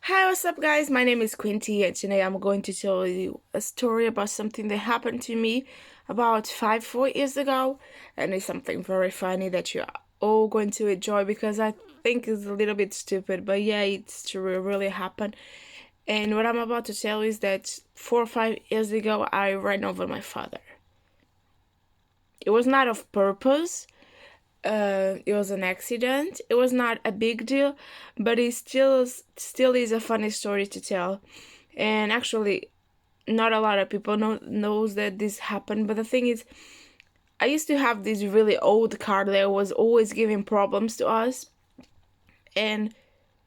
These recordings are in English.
Hi, what's up, guys? My name is Quinty, and today I'm going to tell you a story about something that happened to me about 4 years ago, and it's something very funny that you're all going to enjoy because I think it's a little bit stupid, but yeah, it's true, it really happened. And what I'm about to tell is that 4 or 5 years ago, I ran over my father. It was not of purpose. It was an accident. It was not a big deal, but it still is a funny story to tell. And actually, not a lot of people knows that this happened. But the thing is, I used to have this really old car that was always giving problems to us, and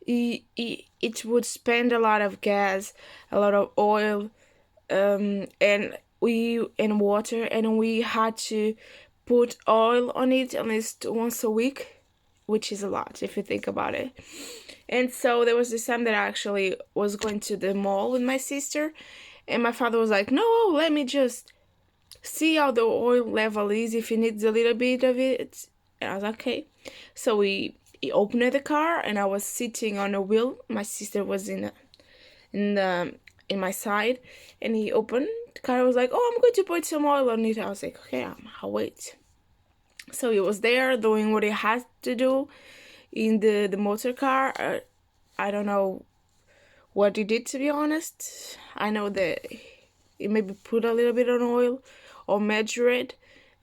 it would spend a lot of gas, a lot of oil, and water, and we had to put oil on it at least once a week, which is a lot if you think about it. And so there was this time that I actually was going to the mall with my sister, and my father was like, "No, let me just see how the oil level is, if he needs a little bit of it." And I was like, "Okay." So he opened the car, and I was sitting on a wheel. My sister was in the in my side, and he opened the car. I was like, "Oh, I'm going to put some oil on it." I was like, "Okay, I'll wait." So he was there doing what he had to do in the motor car. I don't know what he did, to be honest. I know that he maybe put a little bit on oil or measured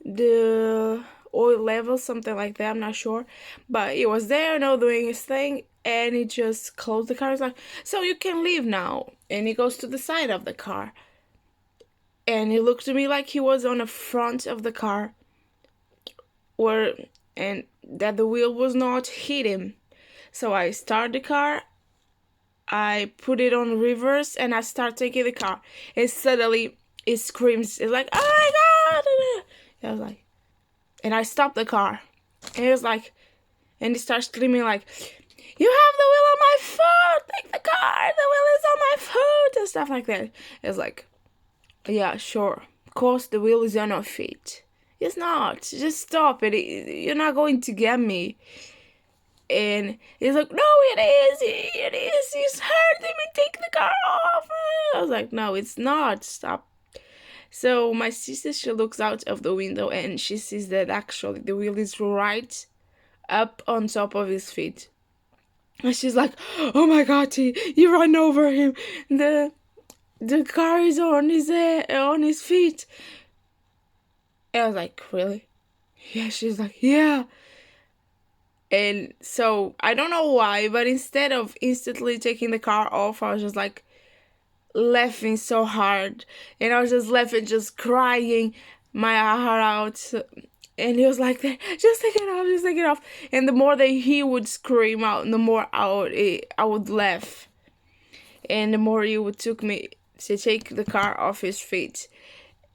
the oil level, something like that. I'm not sure, but he was there, doing his thing, and he just closed the car. He's like, "So you can leave now." And he goes to the side of the car, and he looked at me like he was on the front of the car, or and that the wheel was not hitting. So I start the car, I put it on reverse, and I start taking the car. And suddenly it screams. It's like, "Oh my god!" And I was like, and I stopped the car. And it was like, and he starts screaming like, "You have the wheel on my foot! Take the car! The wheel is on my foot!" And stuff like that. It's like, yeah, sure. Of course, the wheel is on your feet. It's not. Just stop it. You're not going to get me. And he's like, "No, it is. It is. He's hurting me. Take the car off." I was like, "No, it's not. Stop." So my sister, she looks out of the window and she sees that actually the wheel is right up on top of his feet. And she's like, "Oh my god, you ran over him. The the car is on his feet." And I was like, "Really?" Yeah, she's like, "Yeah." And so I don't know why, but instead of instantly taking the car off, I was just like laughing so hard. And I was just laughing, just crying my heart out. And he was like, "Just take it off, just take it off." And the more that he would scream out, the more I would laugh. And the more he would took me to take the car off his feet.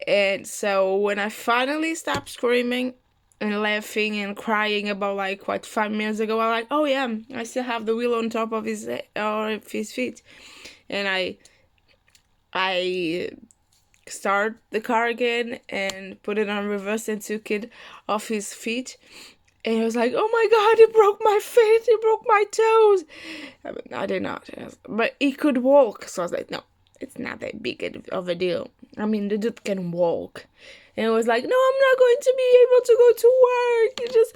And so when I finally stopped screaming and laughing and crying about like what 5 minutes ago, I'm like, "Oh yeah, I still have the wheel on top of his feet." And I start the car again and put it on reverse and took it off his feet. And he was like, "Oh my god, he broke my feet, he broke my toes." I did not. But he could walk. So I was like, "No, it's not that big of a deal. I mean, the dude can walk." And it was like, "No, I'm not going to be able to go to work." He just,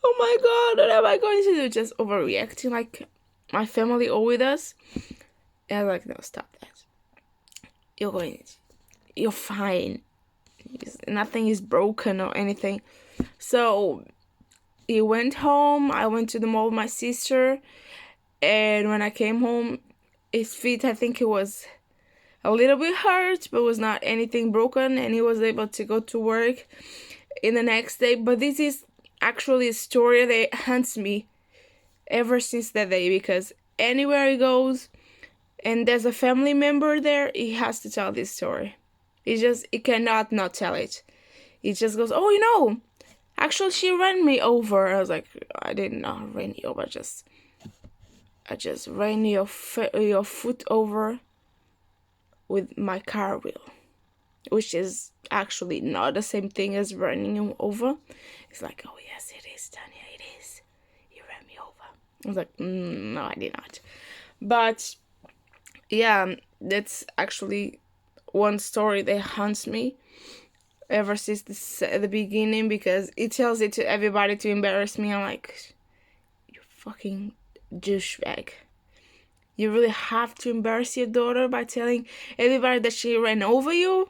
"Oh my god, what am I going to do?" Just overreacting like my family all with us. And I was like, "No, stop that. You're going, you're fine. Nothing is broken or anything." So he went home. I went to the mall with my sister. And when I came home, his feet, I think it was a little bit hurt, but was not anything broken, and he was able to go to work in the next day. But this is actually a story that haunts me ever since that day, because anywhere he goes and there's a family member there, he has to tell this story. He cannot not tell it. He just goes, "Oh, actually she ran me over." I was like, "I did not run you over, I just ran your foot over with my car wheel," which is actually not the same thing as running him over. It's like, "Oh yes, it is, Tanya, it is. You ran me over." I was like, "No, I did not." But yeah, that's actually one story that haunts me ever since the beginning, because it tells it to everybody to embarrass me. I'm like, you fucking douchebag. You really have to embarrass your daughter by telling everybody that she ran over you?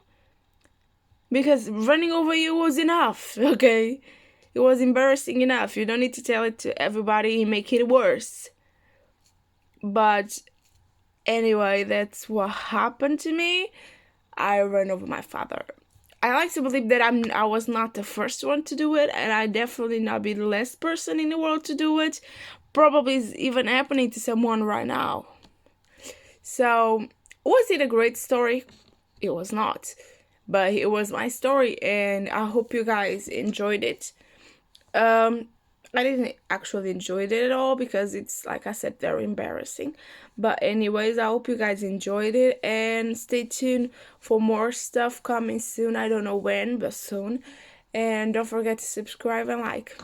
Because running over you was enough, okay? It was embarrassing enough. You don't need to tell it to everybody and make it worse. But anyway, that's what happened to me. I ran over my father. I like to believe that I was not the first one to do it, and I definitely not be the last person in the world to do it. Probably is even happening to someone right now. So, was it a great story? It was not. But it was my story, and I hope you guys enjoyed it. I didn't actually enjoy it at all because it's, like I said, very embarrassing. But anyways, I hope you guys enjoyed it, and stay tuned for more stuff coming soon. I don't know when, but soon. And don't forget to subscribe and like.